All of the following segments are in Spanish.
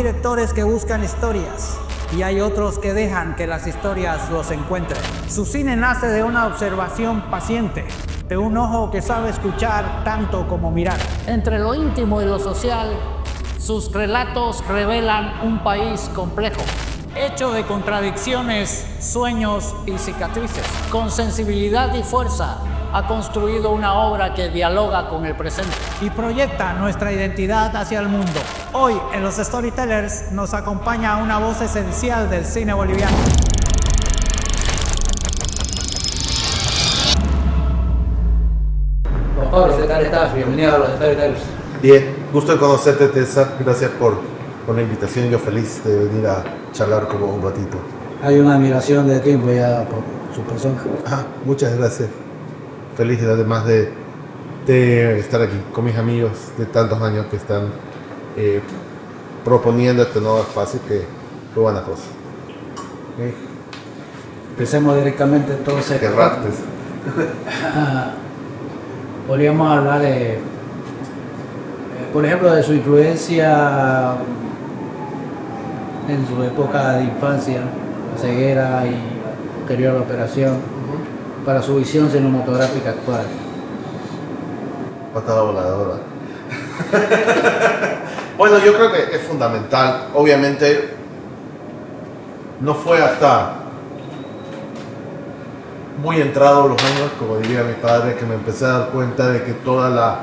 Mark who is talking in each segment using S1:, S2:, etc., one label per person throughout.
S1: directores que buscan historias y hay otros que dejan que las historias los encuentren. Su cine nace de una observación paciente, de un ojo que sabe escuchar tanto como mirar.
S2: Entre lo íntimo y lo social, sus relatos revelan un país complejo,
S1: Hecho de contradicciones, sueños y cicatrices.
S2: con sensibilidad y fuerza, ha construido una obra que dialoga con el presente.
S1: Y proyecta nuestra identidad hacia el mundo. Hoy, en los Storytellers, nos acompaña una voz esencial del cine boliviano.
S3: Juan Pablo, ¿qué tal estás? Bienvenido a los Storytellers.
S4: Bien, gusto de conocerte, Tessa. Gracias por la invitación. Yo feliz de venir a charlar como un ratito.
S3: Hay una admiración de tiempo ya por su persona.
S4: Muchas gracias. Feliz además de estar aquí con mis amigos de tantos años que están proponiendo este nuevo espacio que fue buena cosa.
S3: Okay. Empecemos directamente entonces.
S4: Qué raptes.
S3: Podríamos hablar de, por ejemplo, de su influencia en su época de infancia, la ceguera y posterior a la operación, para su visión cinematográfica actual.
S4: Patada voladora. Bueno, yo creo que es fundamental. Obviamente, no fue hasta muy entrados los años, como diría mi padre, que me empecé a dar cuenta de que todas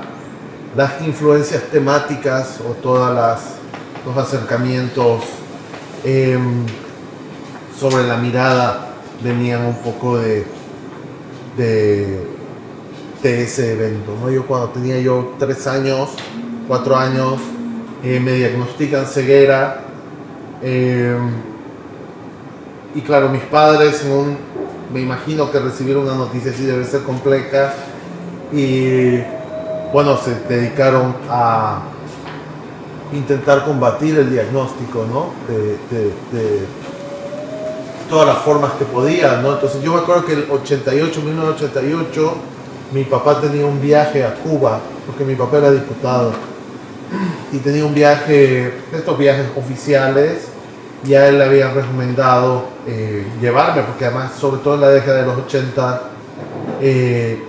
S4: las influencias temáticas o todos los acercamientos sobre la mirada venían un poco de ese evento, ¿no? Yo cuando tenía 3 años, 4 años, me diagnostican ceguera y claro, mis padres me imagino que recibir una noticia así debe ser compleja y bueno, se dedicaron a intentar combatir el diagnóstico, ¿no? De todas las formas que podían, ¿no? Entonces yo me acuerdo que el 1988, mi papá tenía un viaje a Cuba, porque mi papá era diputado, y tenía un viaje, estos viajes oficiales, y a él le habían recomendado llevarme, porque además, sobre todo en la década de los 80,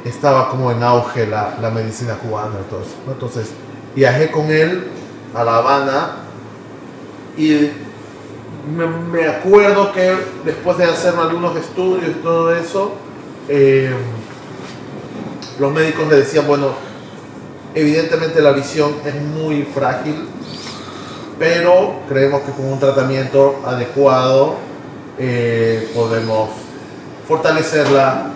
S4: estaba como en auge la medicina cubana, ¿no? Entonces viajé con él a La Habana, y me acuerdo que después de hacer algunos estudios y todo eso, los médicos le decían, bueno, evidentemente la visión es muy frágil, pero creemos que con un tratamiento adecuado podemos fortalecerla,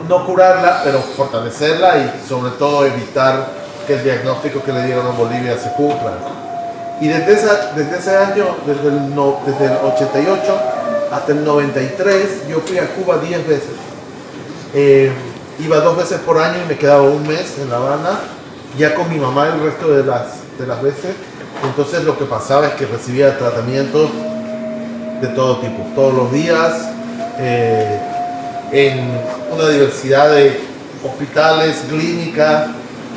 S4: no curarla, pero fortalecerla y sobre todo evitar que el diagnóstico que le dieron en Bolivia se cumpla. Y desde ese año, desde el 88 hasta el 93, yo fui a Cuba 10 veces. Iba 2 veces por año y me quedaba un mes en La Habana, ya con mi mamá el resto de las veces. Entonces lo que pasaba es que recibía tratamientos de todo tipo, todos los días, en una diversidad de hospitales, clínicas,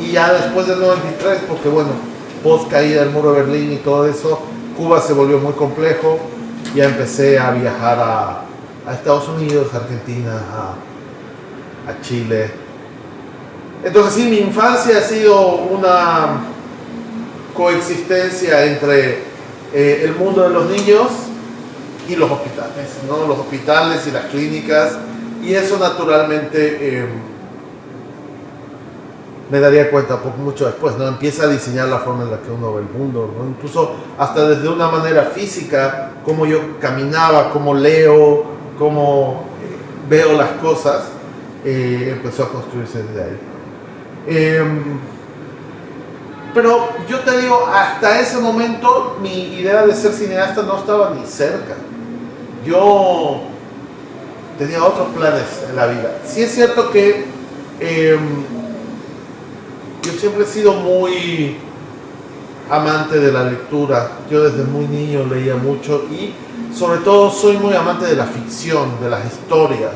S4: y ya después del 93, porque bueno, post caída del muro de Berlín y todo eso, Cuba se volvió muy complejo. Ya empecé a viajar a Estados Unidos, a Argentina, a Chile. Entonces sí, mi infancia ha sido una coexistencia entre el mundo de los niños y los hospitales, ¿no? Los hospitales y las clínicas, y eso naturalmente me daría cuenta mucho después, ¿no? Empieza a diseñar la forma en la que uno ve el mundo, ¿no? Incluso hasta desde una manera física, cómo yo caminaba, cómo leo, cómo veo las cosas, empezó a construirse desde ahí. Pero yo te digo, hasta ese momento mi idea de ser cineasta no estaba ni cerca. Yo tenía otros planes en la vida. Sí es cierto que yo siempre he sido muy amante de la lectura. Yo desde muy niño leía mucho y sobre todo soy muy amante de la ficción, de las historias.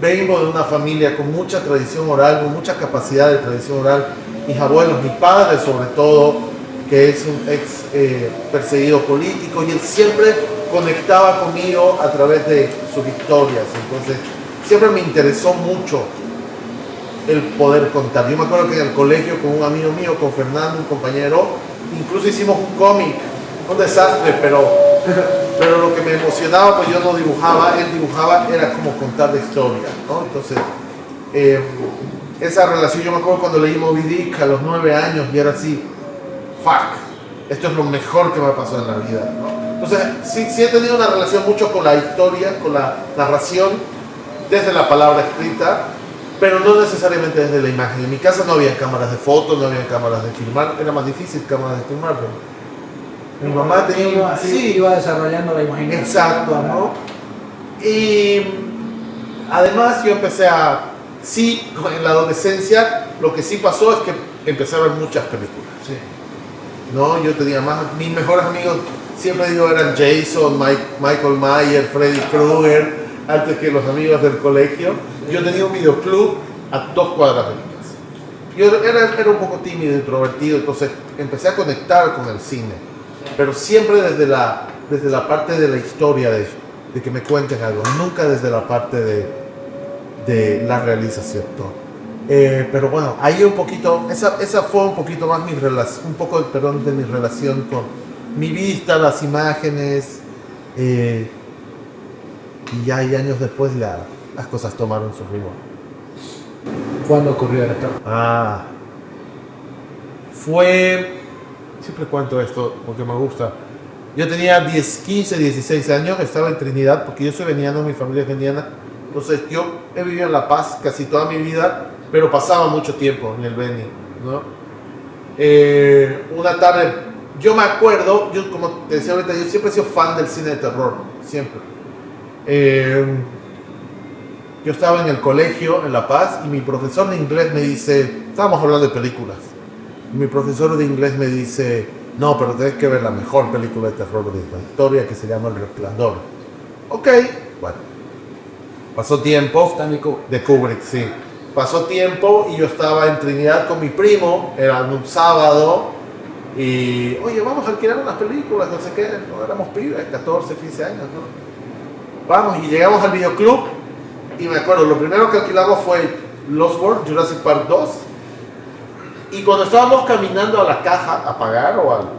S4: Vengo de una familia con mucha tradición oral, con mucha capacidad de tradición oral. Mis abuelos, mi padre sobre todo, que es un ex perseguido político, y él siempre conectaba conmigo a través de sus historias. Entonces siempre me interesó mucho el poder contar. Yo me acuerdo que en el colegio con un amigo mío, con Fernando, un compañero, incluso hicimos un cómic, un desastre, pero lo que me emocionaba, pues yo no dibujaba, él dibujaba, era como contar la historia, ¿no? Entonces esa relación, yo me acuerdo cuando leí Moby Dick a los 9 años y era así, fuck, esto es lo mejor que me ha pasado en la vida, ¿no? Entonces sí he tenido una relación mucho con la historia, con la narración, desde la palabra escrita, pero no necesariamente desde la imagen. En mi casa no había cámaras de fotos, no había cámaras de filmar, era más difícil cámaras de filmar, pero mi mamá tenía...
S3: iba desarrollando la imaginación.
S4: Exacto, ¿no? Y además yo empecé en la adolescencia, lo que sí pasó es que empecé a ver muchas películas.
S3: Sí.
S4: ¿No? Yo tenía mis mejores amigos, siempre digo, eran Jason, Michael Myers, Freddy Krueger, antes que los amigos del colegio. Yo tenía un videoclub a 2 cuadras de mi casa. Yo era un poco tímido, introvertido, entonces empecé a conectar con el cine, pero siempre desde la parte de la historia, de que me cuenten algo, nunca desde la parte de la realización, ¿no? Pero bueno, ahí un poquito, esa fue un poquito más mi relación, un poco, perdón, de mi relación con mi vista, las imágenes, y ya años después las cosas tomaron su ritmo.
S3: ¿Cuándo ocurrió esto?
S4: Siempre cuento esto porque me gusta. Yo tenía 15, 16 años, estaba en Trinidad, porque yo soy veniano, mi familia es veniana. Entonces yo he vivido en La Paz casi toda mi vida, pero pasaba mucho tiempo en el Beni, ¿no? Una tarde, yo me acuerdo, yo como te decía ahorita, yo siempre he sido fan del cine de terror, siempre. Yo estaba en el colegio en La Paz y mi profesor de inglés me dice, estábamos hablando de películas, y mi profesor de inglés me dice, no, pero tienes que ver la mejor película de terror de la historia, que se llama El Resplandor. Ok, bueno, pasó tiempo.
S3: Stanley Kubrick.
S4: De Kubrick, sí. Pasó tiempo y yo estaba en Trinidad con mi primo, era un sábado, y oye, vamos a alquilar unas películas, no sé qué, no éramos pibes, 14, 15 años, ¿no? Vamos, y llegamos al videoclub, y me acuerdo, lo primero que alquilamos fue Lost World, Jurassic Park 2, y cuando estábamos caminando a la caja a pagar o algo,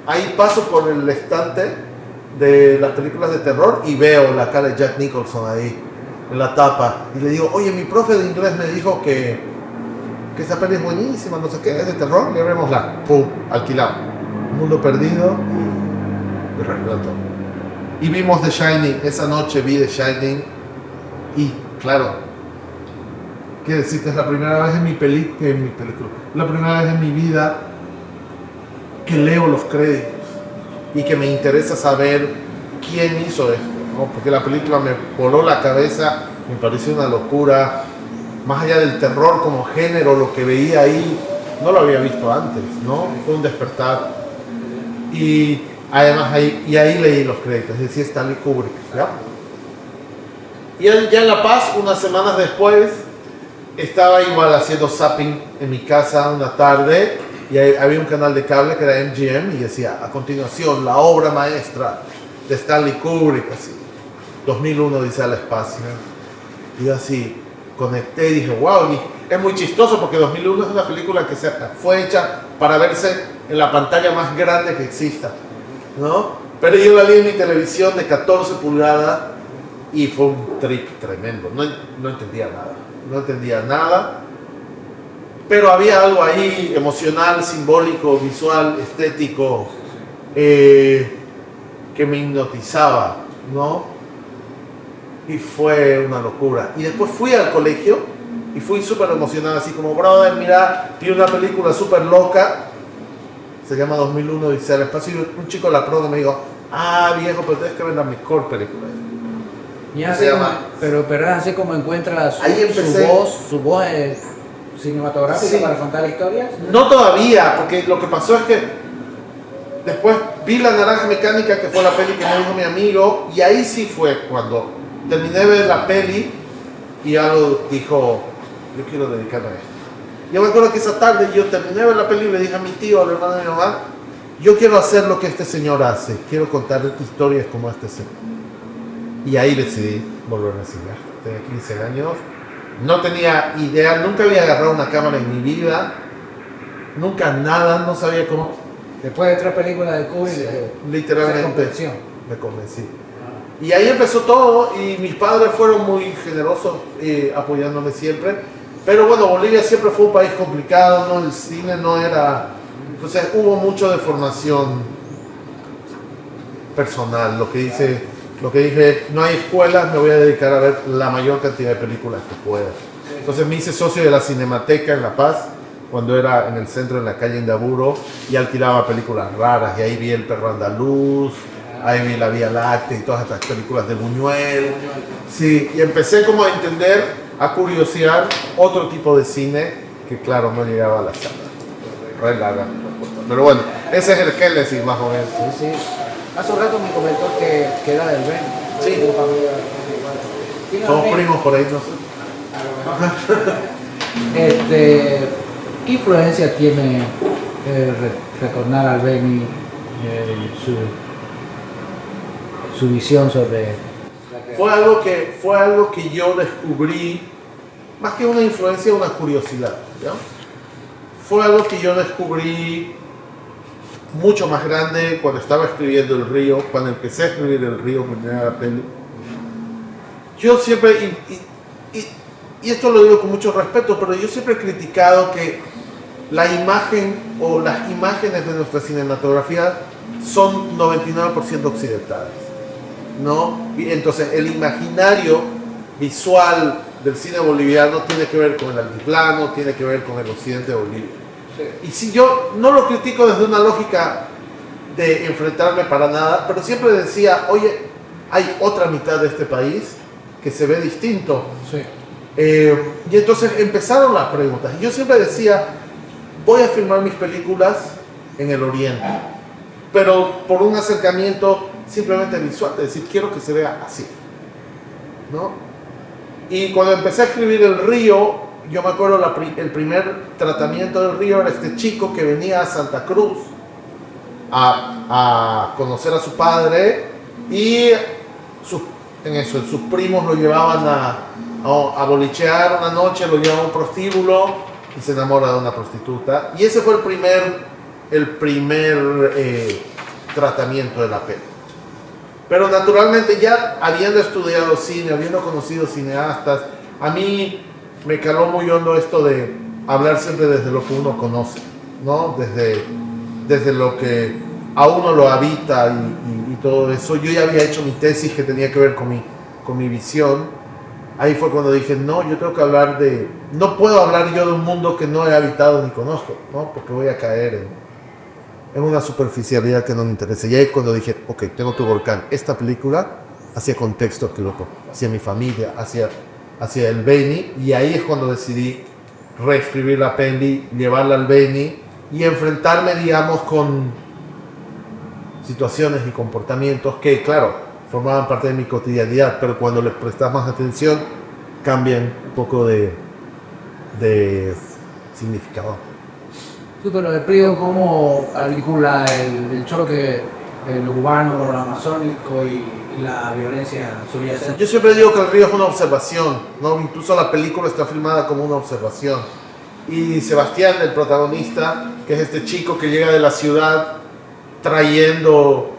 S4: ahí paso por el estante de las películas de terror y veo la cara de Jack Nicholson ahí en la tapa, y le digo, oye, mi profe de inglés me dijo que esa peli es buenísima, no sé qué, es de terror, llevémosla. Pum, alquilamos. Mundo Perdido y Resplandor. Y vimos The Shining, esa noche vi The Shining, y claro, quiero decirte, es la primera vez en mi película, la primera vez en mi vida que leo los créditos y que me interesa saber quién hizo esto, ¿no? Porque la película me voló la cabeza, me pareció una locura, más allá del terror como género, lo que veía ahí no lo había visto antes, ¿no? Fue un despertar. Y además ahí leí los créditos, decía Stanley Kubrick, ¿ya? Y ya en La Paz, unas semanas después, estaba igual haciendo zapping en mi casa una tarde, y había un canal de cable que era MGM, y decía, a continuación, la obra maestra de Stanley Kubrick, así, 2001 Odisea al espacio. Y yo así conecté y dije, wow, y es muy chistoso porque 2001 es una película que fue hecha para verse en la pantalla más grande que exista, ¿no? Pero yo la vi en mi televisión de 14 pulgadas y fue un trip tremendo, no entendía nada, pero había algo ahí emocional, simbólico, visual, estético, que me hipnotizaba, ¿no? Y fue una locura. Y después fui al colegio y fui súper emocionado, así como, brother, mira, vi una película súper loca, se llama 2001 Odisea al espacio, y un chico de la pro me dijo, viejo, pero tienes que ver la mejor película.
S3: Y así pero así como encuentras
S4: ahí empecé,
S3: su voz cinematográfica, sí, para contar historias.
S4: No todavía, porque lo que pasó es que después vi La Naranja Mecánica, que fue la peli que me dijo mi amigo, y ahí sí fue cuando terminé de ver la peli y algo dijo, yo quiero dedicarme a esto. Yo me acuerdo que esa tarde yo terminé de ver la película y le dije a mi tío, al hermano de mi mamá, yo quiero hacer lo que este señor hace, quiero contar historias como este señor. Y ahí decidí volver a cine. Tenía 15 años, no tenía idea, nunca había agarrado una cámara en mi vida, nunca nada, no sabía cómo.
S3: Después de 3 películas de Kubrick,
S4: Literalmente me convencí. Y ahí empezó todo y mis padres fueron muy generosos apoyándome siempre. Pero bueno, Bolivia siempre fue un país complicado, ¿no? El cine no era... Entonces hubo mucho de formación personal. Lo que dije, no hay escuelas, me voy a dedicar a ver la mayor cantidad de películas que pueda. Entonces me hice socio de la Cinemateca en La Paz, cuando era en el centro, en la calle Indaburo, y alquilaba películas raras. Y ahí vi El Perro Andaluz, ahí vi La Vía Láctea y todas estas películas de Buñuel. Sí, y empecé como a entender, a curiosear otro tipo de cine que claro, no llegaba a la sala. Re larga. Pero bueno, ese es el génesis más o menos.
S3: Sí, sí. Hace un rato me comentó que era del Ben.
S4: Sí.
S3: Tiene familia igual.
S4: Somos primos por ahí, no sé.
S3: ¿Qué influencia tiene retornar al Beni su visión sobre
S4: Fue algo que yo descubrí, más que una influencia, una curiosidad, ¿no? Fue algo que yo descubrí mucho más grande cuando estaba escribiendo El Río, cuando empecé a escribir El Río, mi primera peli. Yo siempre, y esto lo digo con mucho respeto, pero yo siempre he criticado que la imagen o las imágenes de nuestra cinematografía son 99% occidentales, ¿no? Y entonces el imaginario visual del cine boliviano tiene que ver con el altiplano, tiene que ver con el occidente de Bolivia. Sí. Y si yo no lo critico desde una lógica de enfrentarme para nada, pero siempre decía, oye, hay otra mitad de este país que se ve distinto.
S3: Sí.
S4: Y entonces empezaron las preguntas. Y yo siempre decía, voy a filmar mis películas en el oriente, pero por un acercamiento simplemente visual, es decir, quiero que se vea así, ¿no? Y cuando empecé a escribir El Río, yo me acuerdo el primer tratamiento del Río era este chico que venía a Santa Cruz a conocer a su padre y sus primos lo llevaban a bolichear una noche, lo llevaban a un prostíbulo y se enamora de una prostituta. Y ese fue el primer tratamiento de la peli. Pero naturalmente ya habiendo estudiado cine, habiendo conocido cineastas, a mí me caló muy hondo esto de hablar siempre desde lo que uno conoce, ¿no? Desde lo que a uno lo habita y todo eso. Yo ya había hecho mi tesis que tenía que ver con mi visión. Ahí fue cuando dije, no, yo tengo que hablar no puedo hablar yo de un mundo que no he habitado ni conozco, ¿no? Porque voy a caer en una superficialidad que no me interesa. Y ahí cuando dije, ok, tengo que volcar esta película hacia contextos que loco, hacia mi familia, hacia el Beni, y ahí es cuando decidí reescribir la peli, llevarla al Beni y enfrentarme, digamos, con situaciones y comportamientos que, claro, formaban parte de mi cotidianidad, pero cuando les prestas más atención, cambian un poco de significado.
S3: Sí, pero el Río, ¿cómo articula el choque el urbano con lo amazónico y la violencia subyacente?
S4: Yo siempre digo que El Río es una observación, ¿no? Incluso la película está filmada como una observación. Y Sebastián, el protagonista, que es este chico que llega de la ciudad trayendo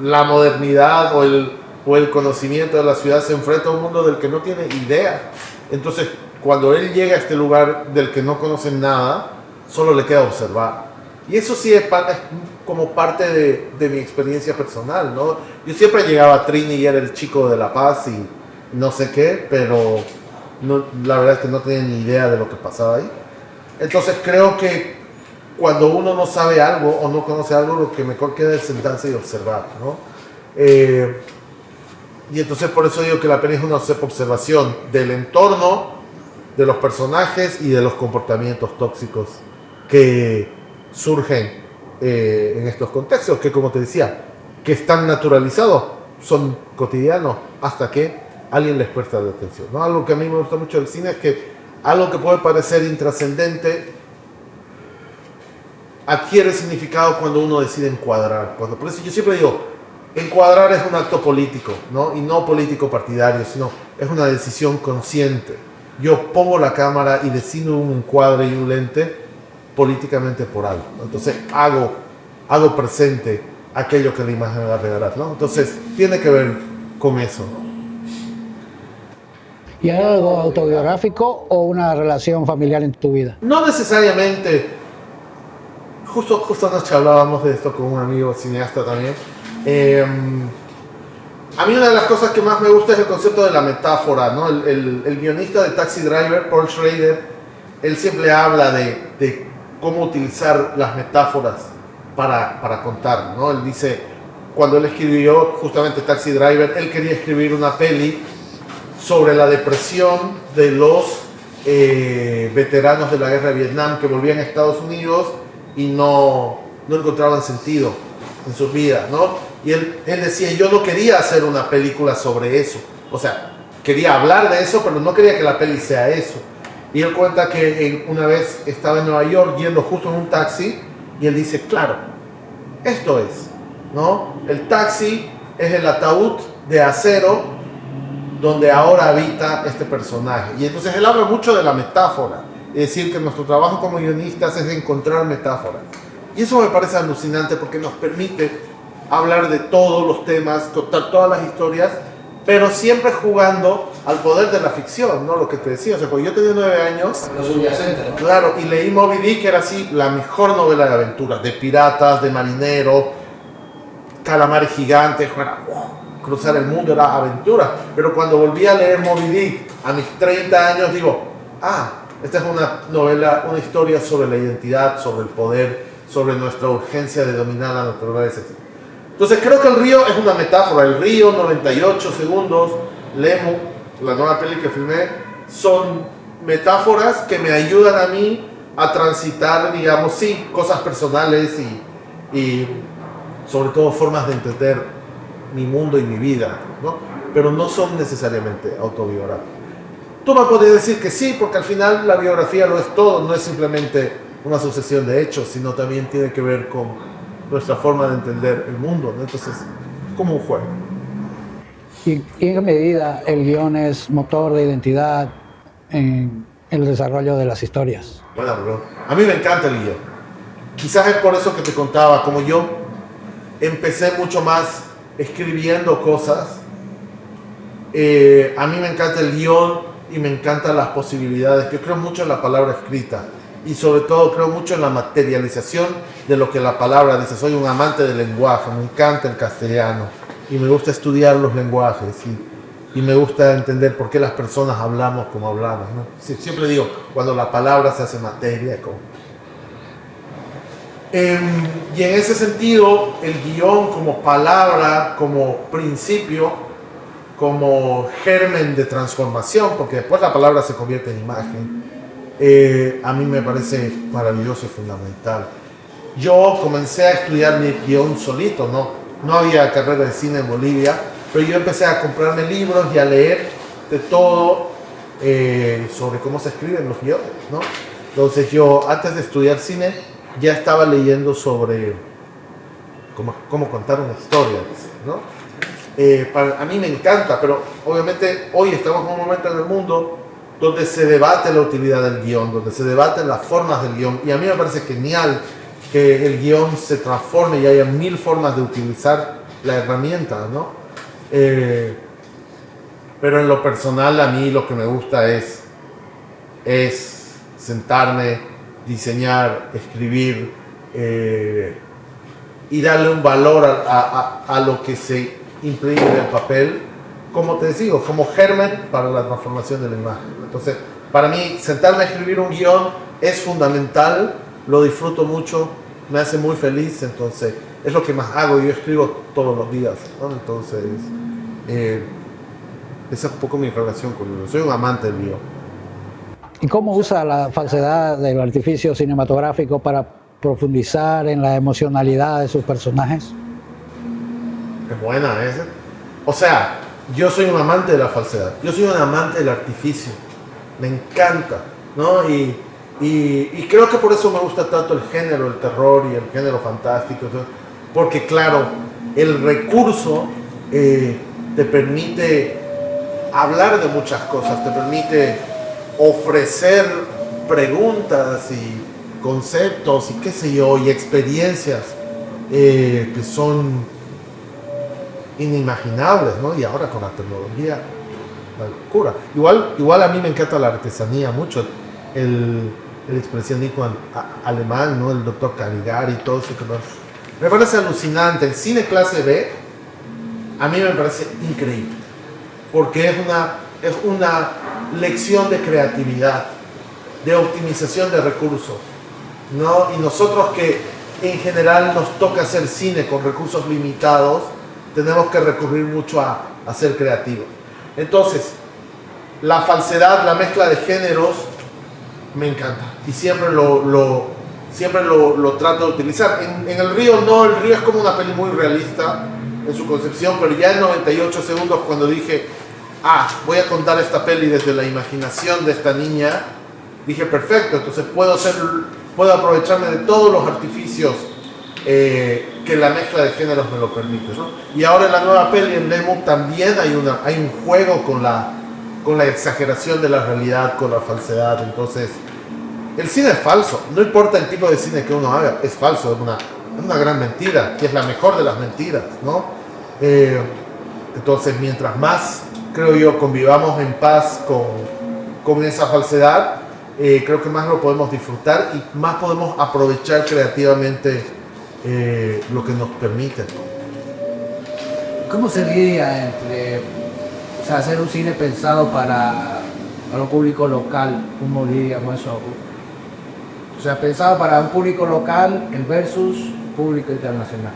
S4: la modernidad o el conocimiento de la ciudad, se enfrenta a un mundo del que no tiene idea. Entonces, cuando él llega a este lugar del que no conoce nada, solo le queda observar. Y eso sí es como parte de mi experiencia personal, ¿no? Yo siempre llegaba a Trini y era el chico de La Paz y no sé qué, pero la verdad es que no tenía ni idea de lo que pasaba ahí. Entonces creo que cuando uno no sabe algo o no conoce algo, lo que mejor queda es sentarse y observar, ¿no? Y entonces por eso digo que la peli es una observación del entorno, de los personajes y de los comportamientos tóxicos que surgen en estos contextos, que como te decía, que están naturalizados, son cotidianos, hasta que alguien les presta atención, ¿no? Algo que a mí me gusta mucho del cine es que algo que puede parecer intrascendente adquiere significado cuando uno decide encuadrar. Por eso yo siempre digo, encuadrar es un acto político, ¿no? Y no político partidario, sino es una decisión consciente. Yo pongo la cámara y decido un encuadre y un lente políticamente por algo, ¿no? Entonces hago presente aquello que la imagen va a regalar, ¿no? Entonces tiene que ver con eso, ¿no?
S3: ¿Y hay algo autobiográfico o una relación familiar en tu vida?
S4: No necesariamente. Justo anoche hablábamos de esto con un amigo cineasta también. A mí una de las cosas que más me gusta es el concepto de la metáfora, ¿no? El guionista de Taxi Driver, Paul Schrader, él siempre habla de cómo utilizar las metáforas para contar, ¿no? Él dice, cuando él escribió justamente Taxi Driver, él quería escribir una peli sobre la depresión de los veteranos de la guerra de Vietnam que volvían a Estados Unidos y no encontraban sentido en sus vidas, ¿no? Y él decía, yo no quería hacer una película sobre eso. O sea, quería hablar de eso, pero no quería que la peli sea eso. Y él cuenta que una vez estaba en Nueva York yendo justo en un taxi y él dice, claro, esto es, ¿no? El taxi es el ataúd de acero donde ahora habita este personaje. Y entonces él habla mucho de la metáfora. Es decir, que nuestro trabajo como guionistas es de encontrar metáforas. Y eso me parece alucinante porque nos permite hablar de todos los temas, contar todas las historias, pero siempre jugando al poder de la ficción, ¿no? Lo que te decía, o sea, cuando yo tenía 9 años,
S3: Lo subyacente, ¿no?
S4: claro, y leí Moby Dick, que era así la mejor novela de aventuras, de piratas, de marineros, calamares gigantes, cruzar el mundo era aventura. Pero cuando volví a leer Moby Dick a mis 30 años, digo, esta es una novela, una historia sobre la identidad, sobre el poder, sobre nuestra urgencia de dominar la naturaleza. Entonces creo que El río es una metáfora. El río, 98 segundos, Lemu, la nueva peli que filmé, son metáforas que me ayudan a mí a transitar, digamos, sí, cosas personales y sobre todo formas de entender mi mundo y mi vida, ¿no? Pero no son necesariamente autobiográficas. Tú me puedes decir que sí, porque al final la biografía lo es todo, no es simplemente una sucesión de hechos, sino también tiene que ver con nuestra forma de entender el mundo, ¿no? Entonces, como un juego.
S3: ¿Y en qué medida el guión es motor de identidad en el desarrollo de las historias?
S4: Bueno, bro, a mí me encanta el guión. Quizás es por eso que te contaba, como yo empecé mucho más escribiendo cosas, a mí me encanta el guión y me encantan las posibilidades. Yo creo mucho en la palabra escrita y sobre todo creo mucho en la materialización de lo que la palabra dice. Soy un amante del lenguaje, me encanta el castellano y me gusta estudiar los lenguajes y me gusta entender por qué las personas hablamos como hablamos, ¿no? Siempre digo, cuando la palabra se hace materia, como... y en ese sentido, el guión como palabra, como principio, como germen de transformación, porque después la palabra se convierte en imagen, a mí me parece maravilloso y fundamental. Yo comencé a estudiar mi guión solito, no había carrera de cine en Bolivia, pero yo empecé a comprarme libros y a leer de todo sobre cómo se escriben los guiones, ¿no? Entonces yo, antes de estudiar cine, ya estaba leyendo sobre cómo contar una historia, ¿no? A mí me encanta, pero obviamente hoy estamos en un momento en el mundo donde se debate la utilidad del guión, donde se debaten las formas del guión, y a mí me parece genial que el guión se transforme y haya 1000 formas de utilizar la herramienta, ¿no? Pero en lo personal a mí lo que me gusta es sentarme, diseñar, escribir y darle un valor a lo que se imprime en el papel, como te digo, como germen para la transformación de la imagen. Entonces, para mí, sentarme a escribir un guión es fundamental, lo disfruto mucho, me hace muy feliz, entonces es lo que más hago. Yo escribo todos los días, ¿no? Entonces, esa es un poco mi relación con él. Soy un amante del guión.
S3: ¿Y cómo usa la falsedad del artificio cinematográfico para profundizar en la emocionalidad de sus personajes?
S4: Es buena esa. O sea, yo soy un amante de la falsedad. Yo soy un amante del artificio. Me encanta, ¿no? Y Y creo que por eso me gusta tanto el género, el terror y el género fantástico, porque claro, el recurso te permite hablar de muchas cosas, te permite ofrecer preguntas y conceptos y qué sé yo, y experiencias que son inimaginables, ¿no? Y ahora con la tecnología, la locura. Igual a mí me encanta la artesanía mucho, el expresionismo alemán, ¿no? El doctor Caligari y todo eso que me parece alucinante. El cine clase B a mí me parece increíble, porque es una lección de creatividad, de optimización de recursos, ¿no? Y nosotros que en general nos toca hacer cine con recursos limitados, tenemos que recurrir mucho a ser creativos. Entonces, la falsedad, la mezcla de géneros, me encanta. Y siempre lo trato de utilizar. En El Río no, El Río es como una peli muy realista en su concepción, pero ya en 98 segundos cuando dije, voy a contar esta peli desde la imaginación de esta niña, dije, perfecto, entonces puedo aprovecharme de todos los artificios que la mezcla de géneros me lo permite, ¿no? Y ahora en la nueva peli, en Nemo, también hay un juego con la exageración de la realidad, con la falsedad. Entonces, el cine es falso, no importa el tipo de cine que uno haga, es falso, es una gran mentira, que es la mejor de las mentiras, ¿no? Entonces, mientras más, creo yo, convivamos en paz con esa falsedad, creo que más lo podemos disfrutar y más podemos aprovechar creativamente lo que nos permite.
S3: ¿Cómo se lidia entre, o sea, hacer un cine pensado para un público local? ¿Cómo lidia con eso? O sea, pensado para un público local versus público internacional.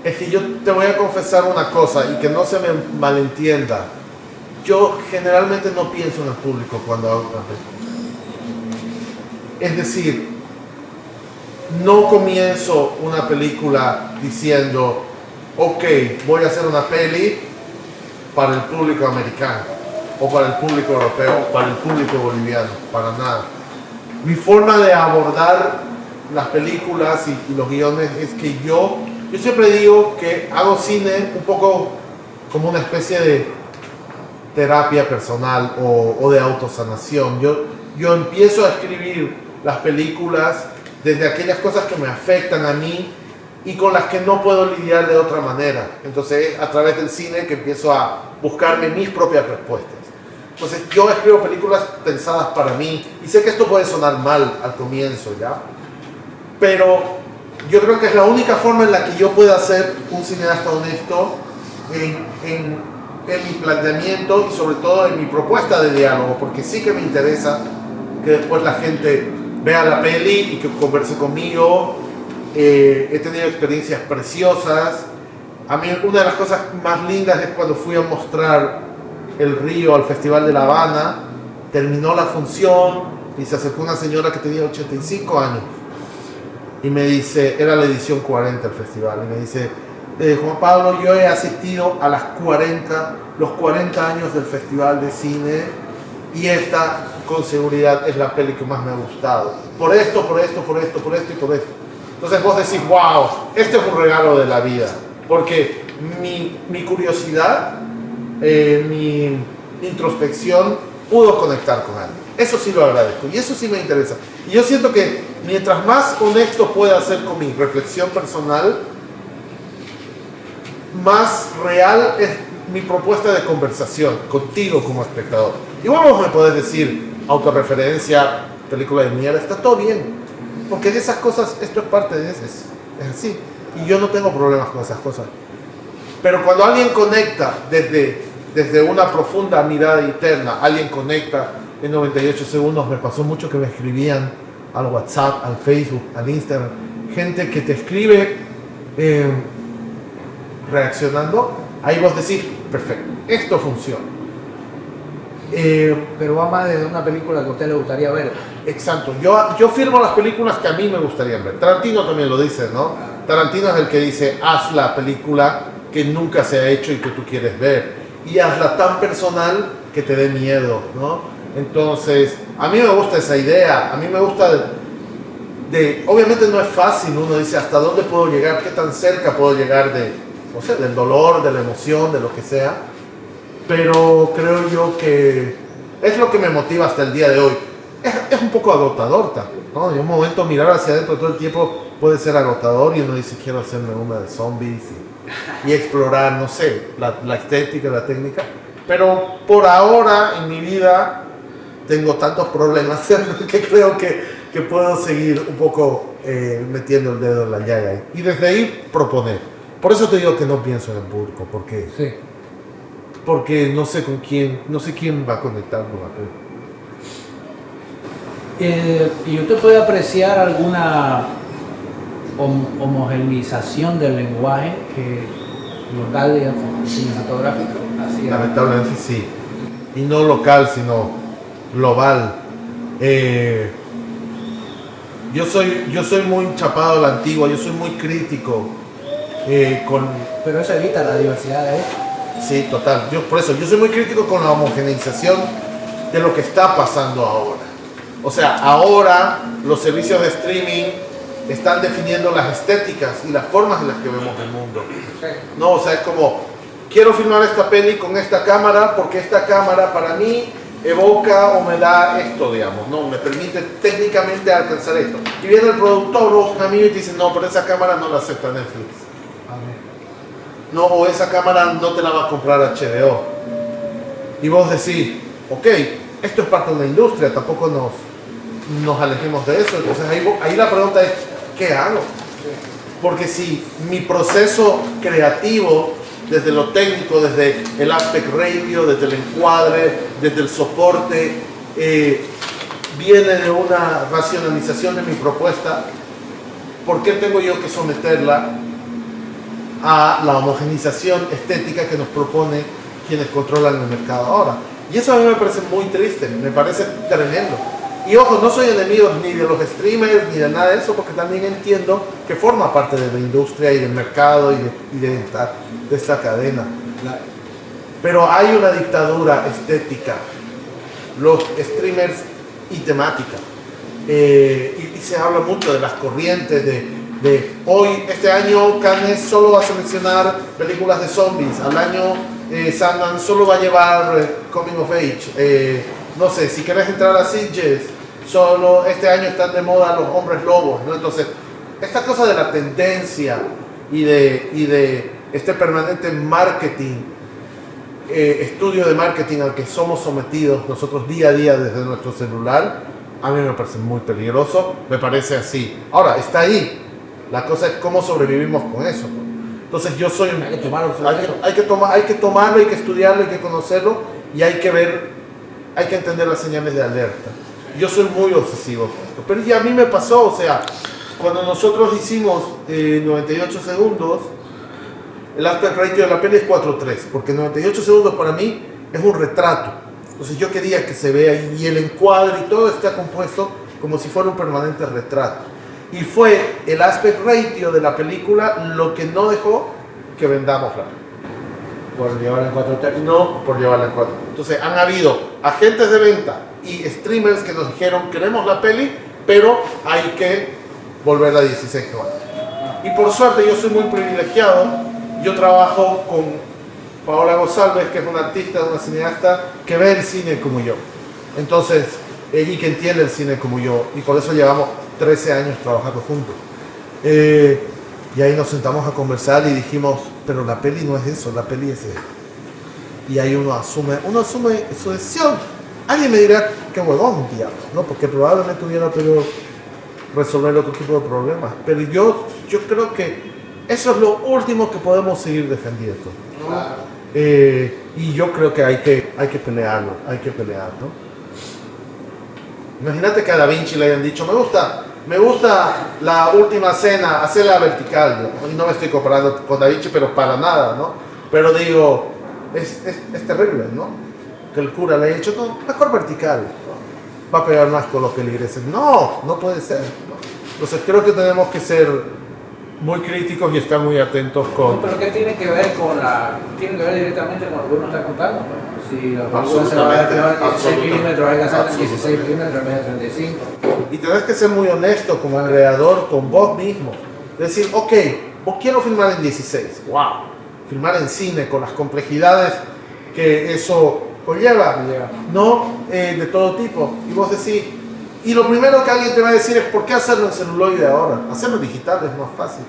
S4: Es que yo te voy a confesar una cosa y que no se me malentienda. Yo generalmente no pienso en el público cuando hago una película. Es decir, no comienzo una película diciendo, ok, voy a hacer una peli para el público americano, o para el público europeo, o para el público boliviano, para nada. Mi forma de abordar las películas y los guiones es que yo siempre digo que hago cine un poco como una especie de terapia personal o de autosanación. Yo empiezo a escribir las películas desde aquellas cosas que me afectan a mí y con las que no puedo lidiar de otra manera. Entonces, a través del cine que empiezo a buscarme mis propias respuestas. Entonces, yo escribo películas pensadas para mí y sé que esto puede sonar mal al comienzo, ¿ya? Pero yo creo que es la única forma en la que yo pueda ser un cineasta honesto en mi planteamiento y sobre todo en mi propuesta de diálogo, porque sí que me interesa que después la gente vea la peli y que converse conmigo. He tenido experiencias preciosas. A mí una de las cosas más lindas es cuando fui a mostrar El Río al Festival de La Habana. Terminó la función y se acercó una señora que tenía 85 años y me dice, era la edición 40 del festival, y me dice, Juan Pablo, yo he asistido a los 40 años del Festival de Cine y esta con seguridad es la peli que más me ha gustado. Por esto y por esto. Entonces vos decís, wow, este es un regalo de la vida, porque mi curiosidad, mi introspección pudo conectar con alguien. Eso sí lo agradezco y eso sí me interesa. Y yo siento que mientras más honesto pueda ser con mi reflexión personal, más real es mi propuesta de conversación contigo como espectador. Igual vos me podés decir autorreferencia, película de mierda, está todo bien, porque de esas cosas, esto es parte de eso, es así, y yo no tengo problemas con esas cosas. Pero cuando alguien conecta desde una profunda mirada interna, alguien conecta en 98 segundos, me pasó mucho que me escribían al WhatsApp, al Facebook, al Instagram, gente que te escribe reaccionando, ahí vos decís, perfecto, esto funciona.
S3: Pero va más desde una película que a usted le gustaría ver.
S4: Exacto, yo firmo las películas que a mí me gustaría ver. Tarantino también lo dice, ¿no? Tarantino es el que dice, haz la película que nunca se ha hecho y que tú quieres ver, y hazla tan personal que te dé miedo, ¿no? Entonces, A mí me gusta esa idea, a mí me gusta obviamente no es fácil, uno dice hasta dónde puedo llegar, qué tan cerca puedo llegar no sé, del dolor, de la emoción, de lo que sea, pero creo yo que es lo que me motiva hasta el día de hoy. Es un poco agotador también, ¿no? En un momento mirar hacia adentro todo el tiempo puede ser agotador y uno dice quiero hacerme una de zombies y explorar, no sé, la estética, la técnica, pero por ahora en mi vida tengo tantos problemas que creo que puedo seguir un poco metiendo el dedo en la llaga y desde ahí proponer. Por eso te digo que no pienso en el público, porque,
S3: Sí.
S4: porque no sé quién va a conectar con la peli.
S3: ¿Y usted puede apreciar alguna homogeneización del lenguaje que local y cinematográfico hacía?
S4: Lamentablemente sí. Y no local, sino global. Yo soy muy chapado a la antigua, yo soy muy crítico
S3: Pero eso evita la diversidad de esto.
S4: Sí, total. Por eso, yo soy muy crítico con la homogeneización de lo que está pasando ahora. O sea, ahora los servicios de streaming están definiendo las estéticas y las formas en las que vemos el mundo. No, o sea, es como, quiero filmar esta peli con esta cámara porque esta cámara para mí evoca o me da esto, digamos, no, me permite técnicamente alcanzar esto. Y viene el productor o un amigo y te dice, no, pero esa cámara no la acepta Netflix. No, o esa cámara no te la va a comprar HBO. Y vos decís, ok, esto es parte de una industria, tampoco nos alejemos de eso. Entonces ahí la pregunta es, ¿qué hago? Porque si mi proceso creativo, desde lo técnico, desde el aspect ratio, desde el encuadre, desde el soporte, viene de una racionalización de mi propuesta, ¿por qué tengo yo que someterla a la homogeneización estética que nos propone quienes controlan el mercado ahora? Y eso a mí me parece muy triste, me parece tremendo. Y ojo, no soy enemigo ni de los streamers ni de nada de eso, porque también entiendo que forma parte de la industria y del mercado y de esta cadena. Pero hay una dictadura estética, los streamers y temática. Y se habla mucho de las corrientes de hoy, este año Cannes solo va a seleccionar películas de zombies, al año Sundance solo va a llevar Coming of Age, no sé, si querés entrar a Sitges, solo este año están de moda los hombres lobos, ¿no? Entonces, esta cosa de la tendencia y de este permanente marketing, estudio de marketing al que somos sometidos nosotros día a día desde nuestro celular, a mí me parece muy peligroso, me parece así. Ahora, está ahí. La cosa es cómo sobrevivimos con eso. Entonces yo soy...
S3: Hay que tomarlo.
S4: Hay que tomarlo, hay que estudiarlo, hay que conocerlo y hay que ver, hay que entender las señales de alerta. Yo soy muy obsesivo con esto. Pero ya a mí me pasó, o sea, cuando nosotros hicimos 98 segundos, el aspect ratio de la peli es 4:3, porque 98 segundos para mí es un retrato. Entonces yo quería que se vea y el encuadre y todo está compuesto como si fuera un permanente retrato. Y fue el aspect ratio de la película lo que no dejó que vendamos la película.
S3: Por llevarla en 4:3.
S4: No por llevarla en 4. Entonces han habido agentes de venta y streamers que nos dijeron queremos la peli, pero hay que volverla a 16 cuadros. Y por suerte yo soy muy privilegiado. Yo trabajo con Paola González, que es una artista, una cineasta que ve el cine como yo. Entonces, y que entiende el cine como yo. Y por eso llevamos 13 años trabajando juntos. Y ahí nos sentamos a conversar y dijimos, pero la peli no es eso, la peli es esto. Y ahí uno asume su decisión. Alguien me dirá, qué huevón, diablo, ¿no? Porque probablemente hubiera podido resolver otro tipo de problemas. Pero yo creo que eso es lo último que podemos seguir defendiendo. Y yo creo que hay que pelearlo, ¿no? Imagínate que a Da Vinci le hayan dicho, me gusta la última cena, hacerla vertical, ¿no? Y no me estoy comparando con Da Vinci, pero para nada, ¿no? Pero digo, es terrible, ¿no? Que el cura le haya dicho, no, mejor vertical, ¿no? Va a pegar más con los feligreses. No puede ser, ¿no? Entonces creo que tenemos que ser muy críticos y estar muy atentos con...
S3: Pero ¿qué tiene que ver tiene que ver directamente con lo que uno está contando? Pues? Si la película se va a grabar en 16 milímetros, hay que hacerla en 16
S4: Absolutamente.
S3: milímetros en vez de 35.
S4: Y tenés que ser muy honesto como creador con vos mismo. Decir, ok, vos quiero filmar en 16. Wow. Filmar en cine con las complejidades que eso conlleva. No de todo tipo. Y vos decís, y lo primero que alguien te va a decir es, ¿por qué hacerlo en celuloide ahora? Hacerlo digital es más fácil.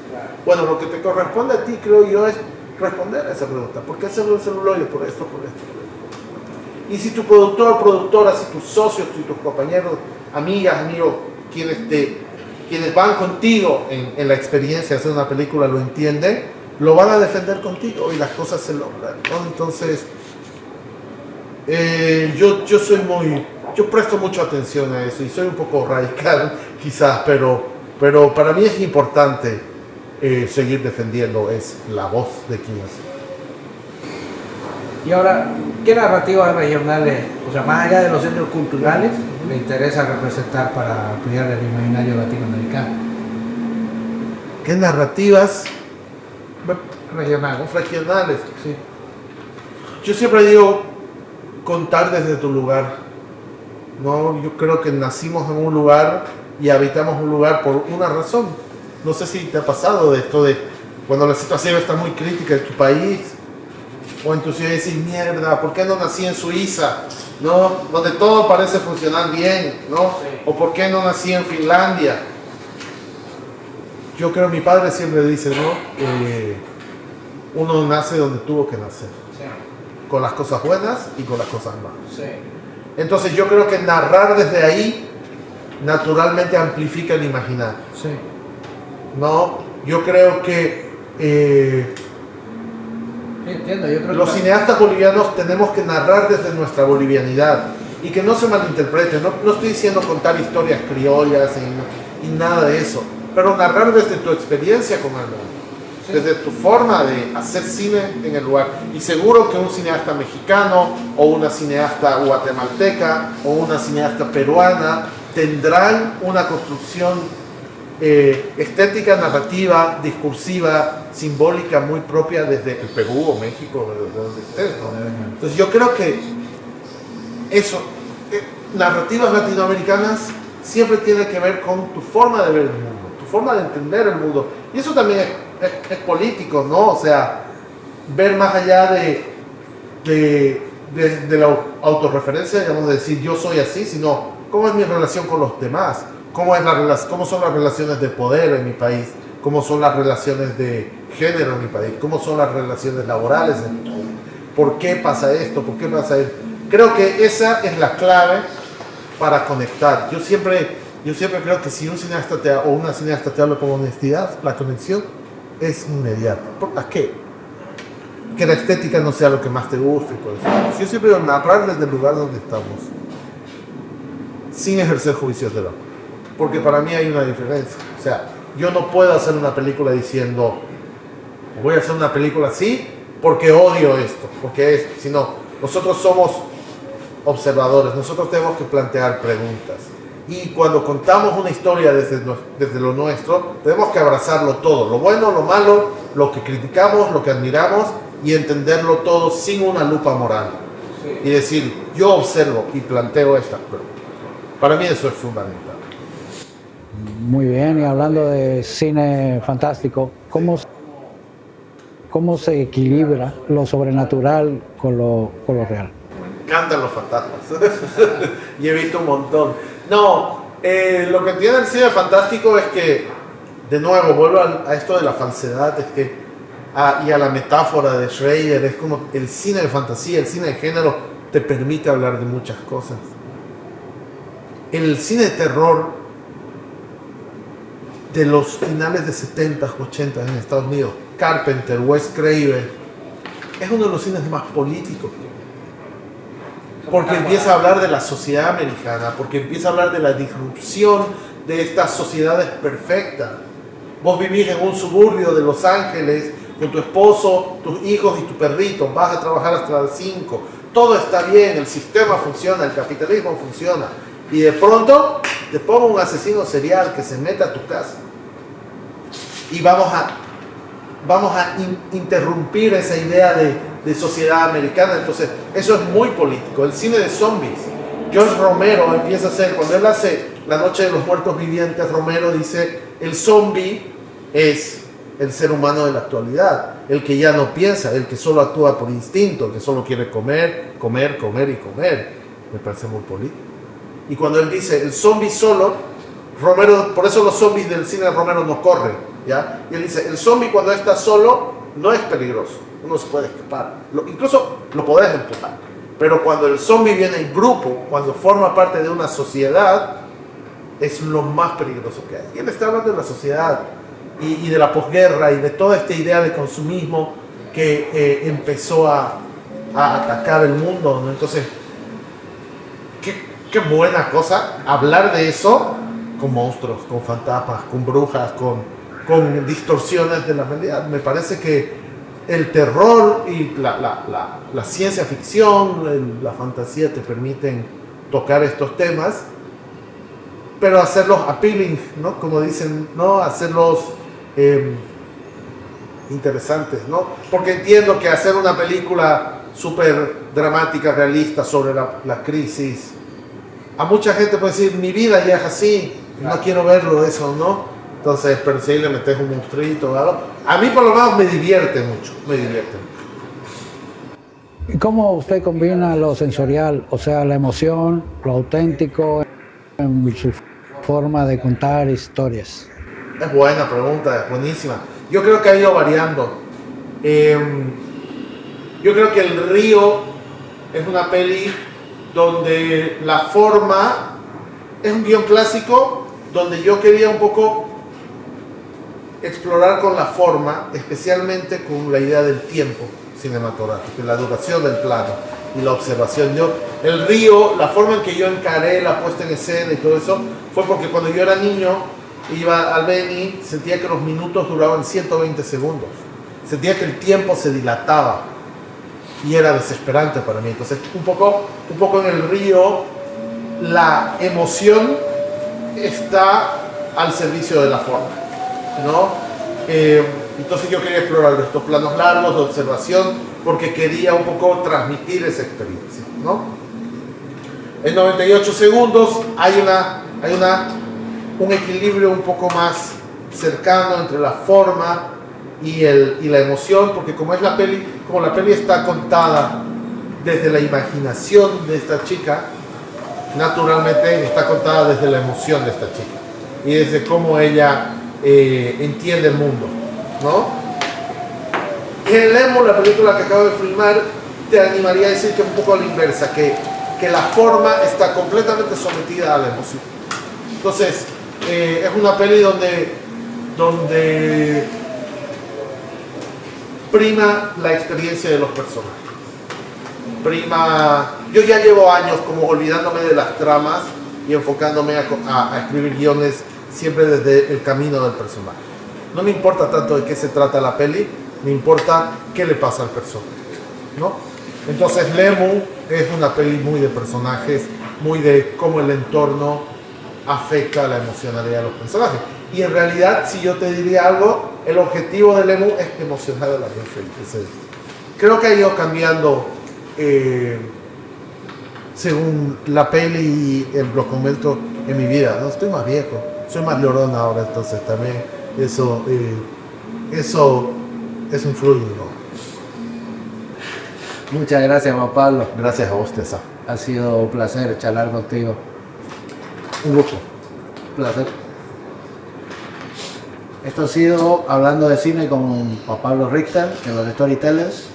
S4: Bueno, lo que te corresponde a ti, creo yo, es responder a esa pregunta. ¿Por qué hacerlo en celuloide? Por esto, por esto, por esto. Y si tu productor, productora, si tus socios, si tus compañeros, amigas, amigos, quienes van contigo en la experiencia de hacer una película lo entienden, lo van a defender contigo y las cosas se logran, ¿no? Entonces, yo presto mucha atención a eso y soy un poco radical quizás, pero para mí es importante seguir defendiendo es la voz de quien hace.
S3: Y ahora, ¿qué narrativas regionales, o sea, más allá de los centros culturales, le interesa representar para ampliar el imaginario latinoamericano?
S4: ¿Qué narrativas
S3: Regionales.
S4: regionales?
S3: Sí.
S4: Yo siempre digo contar desde tu lugar. No, yo creo que nacimos en un lugar y habitamos un lugar por una razón. No sé si te ha pasado de esto de cuando la situación está muy crítica en tu país o en tu ciudad y decís, mierda, ¿por qué no nací en Suiza? ¿No? Donde todo parece funcionar bien, ¿no?
S3: Sí.
S4: O ¿por qué no nací en Finlandia? Yo creo, mi padre siempre dice, ¿no? Uno nace donde tuvo que nacer,
S3: Sí.
S4: con las cosas buenas y con las cosas malas.
S3: Sí.
S4: Entonces yo creo que narrar desde ahí naturalmente amplifica el imaginar.
S3: Sí.
S4: No, yo creo que
S3: Sí, entiendo. Yo creo
S4: los
S3: que
S4: cineastas bolivianos tenemos que narrar desde nuestra bolivianidad y que no se malinterprete. No estoy diciendo contar historias criollas y nada de eso, pero narrar desde tu experiencia con el mundo, desde tu forma de hacer cine en el lugar. Y seguro que un cineasta mexicano o una cineasta guatemalteca o una cineasta peruana tendrán una construcción estética, narrativa, discursiva, simbólica muy propia desde el Perú o México, de donde estés, ¿no? Entonces yo creo que eso, narrativas latinoamericanas siempre tiene que ver con tu forma de ver el mundo, tu forma de entender el mundo. Y eso también es político, ¿no? O sea, ver más allá de la autorreferencia, digamos, de decir yo soy así, sino cómo es mi relación con los demás. ¿Cómo son las relaciones de poder en mi país? ¿Cómo son las relaciones de género en mi país? ¿Cómo son las relaciones laborales en mi país? ¿Por qué pasa esto? ¿Por qué pasa esto? Creo que esa es la clave para conectar. Yo siempre creo que si un cineasta o una cineasta te habla con honestidad, la conexión es inmediata. ¿Por qué? Que la estética no sea lo que más te guste. Pues. Yo siempre digo narrar desde el lugar donde estamos, sin ejercer juicios de valor. Porque para mí hay una diferencia. O sea, yo no puedo hacer una película diciendo, voy a hacer una película así porque odio esto, porque esto. Sino, nosotros somos observadores, nosotros tenemos que plantear preguntas. Y cuando contamos una historia desde lo nuestro, tenemos que abrazarlo todo, lo bueno, lo malo, lo que criticamos, lo que admiramos, y entenderlo todo sin una lupa moral. Sí. Y decir, yo observo y planteo esta pregunta. Para mí eso es fundamental.
S1: Muy bien, y hablando de cine fantástico, ¿cómo se equilibra lo sobrenatural con lo real?
S4: Me encantan los fantasmas y he visto un montón. No, lo que tiene el cine fantástico es que, de nuevo, vuelvo a esto de la falsedad, es que, y a la metáfora de Schrader, es como el cine de fantasía, el cine de género te permite hablar de muchas cosas. El cine de terror de los finales de 70s, 80s en Estados Unidos, Carpenter, Wes Craven, es uno de los cines más políticos. Porque empieza a hablar de la sociedad americana, porque empieza a hablar de la disrupción de estas sociedades perfectas. Vos vivís en un suburbio de Los Ángeles con tu esposo, tus hijos y tu perrito, vas a trabajar hasta las 5, todo está bien, el sistema funciona, el capitalismo funciona, y de pronto te pongo un asesino serial que se meta a tu casa y vamos a vamos a interrumpir esa idea de sociedad americana. Entonces, eso es muy político. El cine de zombies. George Romero empieza a hacer, cuando él hace La Noche de los Muertos Vivientes, Romero dice, el zombie es el ser humano de la actualidad, el que ya no piensa, el que solo actúa por instinto, el que solo quiere comer, comer, comer y comer. Me parece muy político. Y cuando él dice, el zombie solo, Romero, por eso los zombies del cine de Romero no corren, ¿ya? Y él dice, el zombie cuando está solo no es peligroso, uno se puede escapar, incluso lo podés empujar, pero cuando el zombie viene en grupo, cuando forma parte de una sociedad, es lo más peligroso que hay. Y él está hablando de la sociedad y de la posguerra y de toda esta idea de consumismo que empezó a atacar el mundo, ¿no? Entonces, qué buena cosa hablar de eso con monstruos, con fantasmas, con brujas, con distorsiones de la realidad. Me parece que el terror y la ciencia ficción, la fantasía te permiten tocar estos temas, pero hacerlos appealing, ¿no? Como dicen, ¿no? Hacerlos interesantes, ¿no? Porque entiendo que hacer una película súper dramática, realista sobre la crisis, a mucha gente puede decir, mi vida ya es así, no quiero verlo eso, ¿no? Entonces, pero si ahí le metes un monstruito o algo, a mí por lo menos me divierte mucho, me divierte mucho.
S1: ¿Y cómo usted combina lo sensorial, o sea, la emoción, lo auténtico, en su forma de contar historias?
S4: Es buena pregunta, es buenísima. Yo creo que ha ido variando. Yo creo que El Río es una peli donde la forma es un guión clásico, donde yo quería un poco explorar con la forma, especialmente con la idea del tiempo cinematográfico, la duración del plano y la observación. El Río, la forma en que yo encaré la puesta en escena y todo eso, fue porque cuando yo era niño, iba al Beni, sentía que los minutos duraban 120 segundos. Sentía que el tiempo se dilataba y era desesperante para mí. Entonces, un poco en El Río, la emoción está al servicio de la forma, ¿no? Entonces yo quería explorar estos planos largos de observación porque quería un poco transmitir esa experiencia, ¿no? En 98 segundos hay un equilibrio un poco más cercano entre la forma y la emoción, porque como la peli está contada desde la imaginación de esta chica, naturalmente está contada desde la emoción de esta chica y desde cómo ella entiende el mundo, ¿no? Y en Lemo, la película que acabo de filmar, te animaría a decir que un poco a la inversa, que la forma está completamente sometida a la emoción. Entonces, es una peli donde prima la experiencia de los personajes. Yo ya llevo años como olvidándome de las tramas y enfocándome a escribir guiones siempre desde el camino del personaje. No me importa tanto de qué se trata la peli, me importa qué le pasa al personaje, ¿no? Entonces Lemu es una peli muy de personajes, muy de cómo el entorno afecta la emocionalidad de los personajes. Y en realidad, si yo te diría algo, el objetivo de Lemu es emocionar a la gente. Creo que ha ido cambiando según la peli y el documento en mi vida, ¿no? Estoy más viejo, soy más llorón ahora, entonces también eso influye, ¿no?
S3: Muchas gracias, Juan Pablo.
S4: Gracias a vos, Tessa.
S3: Ha sido un placer charlar contigo.
S4: Un gusto.
S3: Un placer. Esto ha sido Hablando de Cine con Juan Pablo Richter en los Storytellers.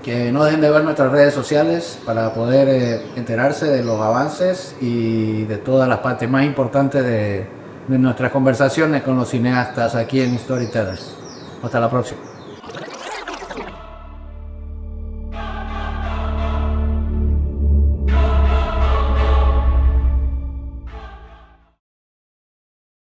S3: Que no dejen de ver nuestras redes sociales para poder enterarse de los avances y de todas las partes más importantes de nuestras conversaciones con los cineastas aquí en Storytellers. Hasta la próxima.